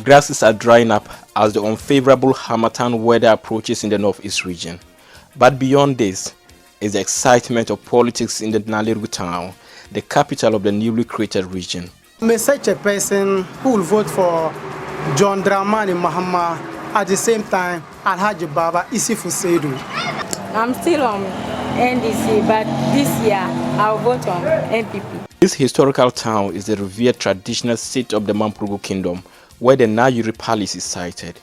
Grasses are drying up as the unfavorable harmattan weather approaches in the northeast region. But beyond this is the excitement of politics in the Nalerigu town, the capital of the newly created region. I'm such a person who will vote for John Dramani Mahama at the same time Alhaji Baba Isifu Seidu. I'm still on NDC, but this year I'll vote on NPP. This historical town is the revered traditional seat of the Mampurugu Kingdom, where the Nayuri Palace is sited.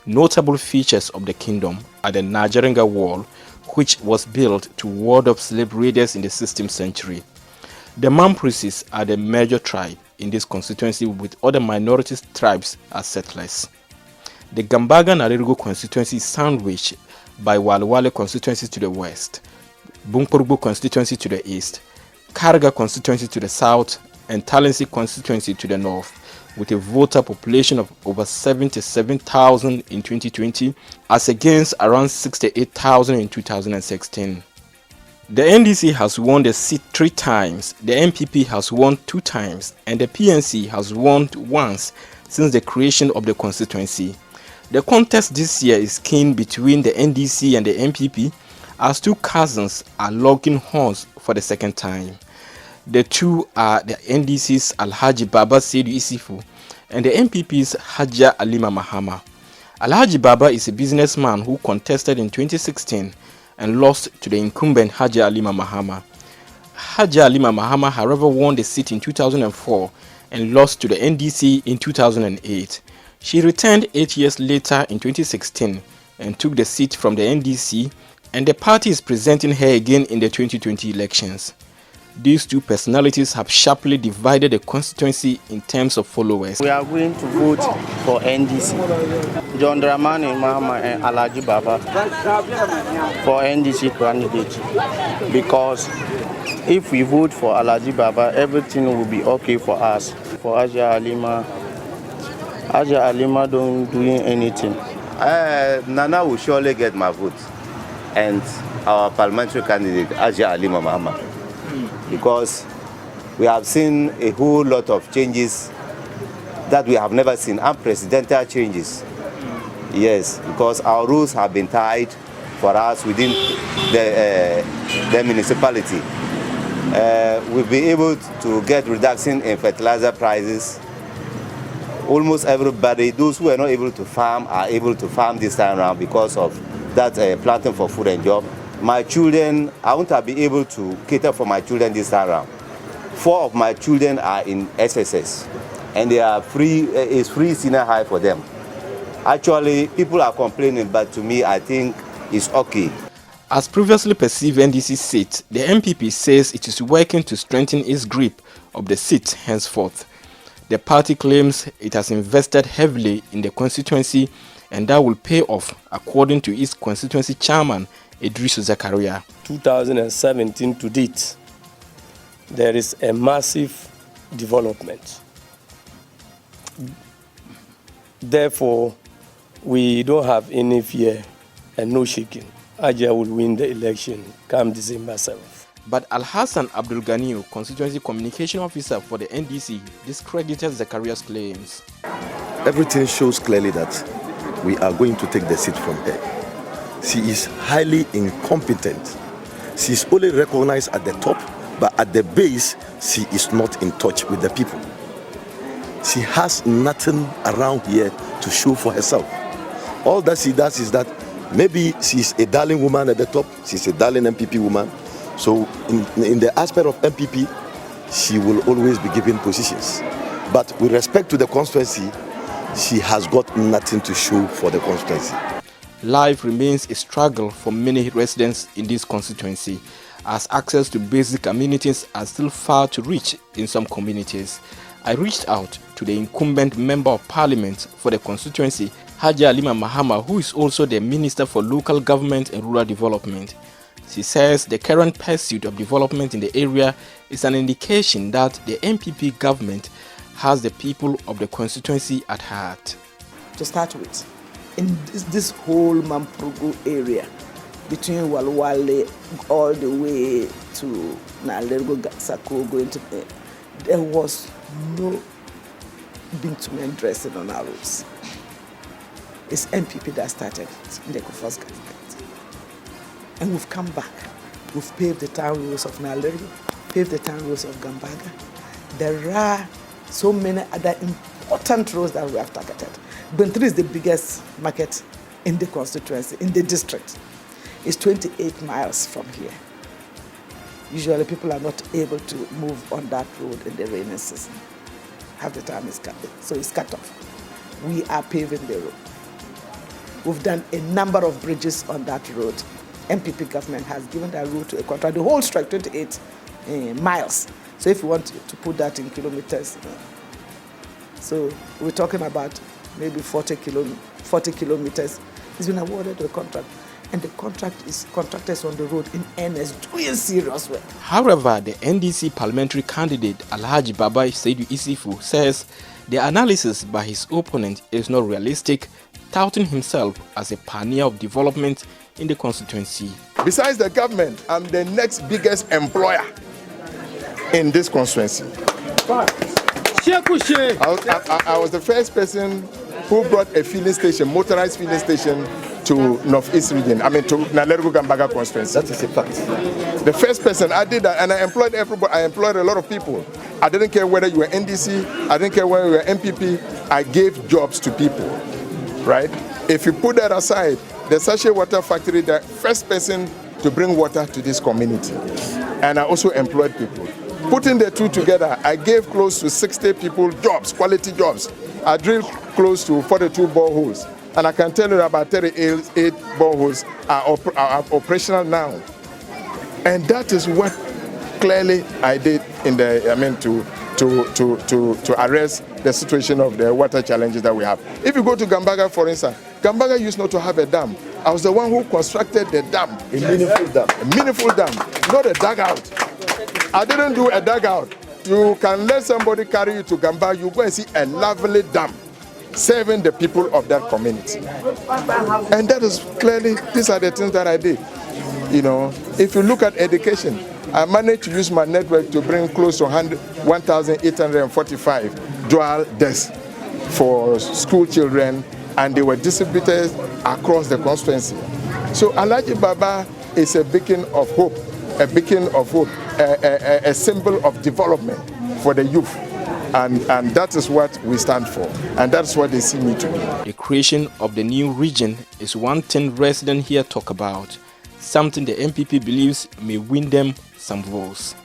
Notable features of the kingdom are the Nalerigu Wall, which was built to ward off slave raiders in the 16th century. The Mampurusis are the major tribe in this constituency, with other minority tribes as settlers. The Gambaga Nalerigu constituency is sandwiched by Walwale constituency to the west, Bumpurugu constituency to the east, Karga constituency to the south, and Talensi constituency to the north, with a voter population of over 77,000 in 2020 as against around 68,000 in 2016. The NDC has won the seat 3 times, the NPP has won 2 times, and the PNC has won once since the creation of the constituency. The contest this year is keen between the NDC and the NPP, as 2 cousins are locking horns for the second time. The two are the NDC's Alhaji Baba Seidu Isifu and the NPP's Haja Alima Mahama. Alhaji Baba is a businessman who contested in 2016 and lost to the incumbent Haja Alima Mahama. Haja Alima Mahama, however, won the seat in 2004 and lost to the NDC in 2008. She returned 8 years later in 2016 and took the seat from the NDC, and the party is presenting her again in the 2020 elections. These 2 personalities have sharply divided the constituency in terms of followers. We are going to vote for NDC. John Dramani Mahama and Alhaji Baba for NDC candidate. Because if we vote for Alhaji Baba, everything will be okay for us. For Haja Alima don't doing anything. Nana will surely get my vote, and our parliamentary candidate Haja Alima Mahama, because we have seen a whole lot of changes that we have never seen, unprecedented changes. Yes, because our rules have been tied for us within the municipality. We'll be able to get reduction in fertilizer prices. Almost everybody, those who are not able to farm, are able to farm this time around because of that planting for food and job. My children, I want to be able to cater for my children this time around. 4 of my children are in SSS, and they are free. It's free senior high for them. Actually, people are complaining, but to me, I think it's okay. As previously perceived NDC seat, the NPP says it is working to strengthen its grip of the seat henceforth. The party claims it has invested heavily in the constituency, and that will pay off, according to its constituency chairman, Idris Zakaria. 2017 to date, there is a massive development. Therefore, we don't have any fear and no shaking. Haja will win the election come December 7th. But Al-Hassan Abdul Ganiu, constituency communication officer for the NDC, discredited Zakaria's claims. Everything shows clearly that we are going to take the seat from her. She is highly incompetent. She is only recognized at the top, but at the base, she is not in touch with the people. She has nothing around here to show for herself. All that she does is that maybe she's a darling woman at the top, she's a darling MPP woman. So in the aspect of MPP, she will always be given positions. But with respect to the constituency, she has got nothing to show for the constituency. Life remains a struggle for many residents in this constituency, as access to basic amenities are still far to reach in some communities. I reached out to the incumbent member of parliament for the constituency, Haja Alima Mahama, who is also the Minister for Local Government and Rural Development. She says the current pursuit of development in the area is an indication that the NPP government has the people of the constituency at heart. To start with, in this whole Mampurugu area, between Walwale all the way to Nalerigu-Gambaga, going to there was no bitumen dressing on our roads. It's NPP that started it in the first government. And we've come back. We've paved the town roads of Nalerigu, paved the town roads of Gambaga. There are so many other important roads that we have targeted. Bentry is the biggest market in the constituency, in the district. It's 28 miles from here. Usually people are not able to move on that road in the rainy season. Half the time it's cut, so it's cut off. We are paving the road. We've done a number of bridges on that road. NPP government has given that road to a contract, the whole stretch, 28 miles. So if you want to put that in kilometers, so we're talking about maybe 40 kilometers. It's been awarded a contract. And the contractors on the road in earnest doing serious work. However, the NDC parliamentary candidate Alhaji Baba Saidu Isifu says the analysis by his opponent is not realistic, touting himself as a pioneer of development in the constituency. Besides the government, I'm the next biggest employer in this constituency. I was the first person who brought a filling station, motorized filling station, to Northeast region, to Nalerigu-Gambaga constituency. That is a fact. The first person, I did that, and I employed everybody. I employed a lot of people. I didn't care whether you were NDC, I didn't care whether you were NPP, I gave jobs to people, right? If you put that aside, the Sachet Water Factory, the first person to bring water to this community, and I also employed people. Putting the two together, I gave close to 60 people jobs, quality jobs. I drilled close to 42 boreholes. And I can tell you about 38 boreholes are operational now. And that is what clearly I did in the, to arrest the situation of the water challenges that we have. If you go to Gambaga, for instance, Gambaga used not to have a dam. I was the one who constructed the dam. A meaningful dam. A meaningful dam, not a dugout. I didn't do a dugout. You can let somebody carry you to Gambaga, you go and see a lovely dam serving the people of that community. And that is clearly, these are the things that I did. If you look at education, I managed to use my network to bring close to 1,845 dual desks for school children, and they were distributed across the constituency. So Alhaji Baba is a beacon of hope, a symbol of development for the youth. And that is what we stand for, and that's what they see me to be. The creation of the new region is one thing residents here talk about, something the NPP believes may win them some votes.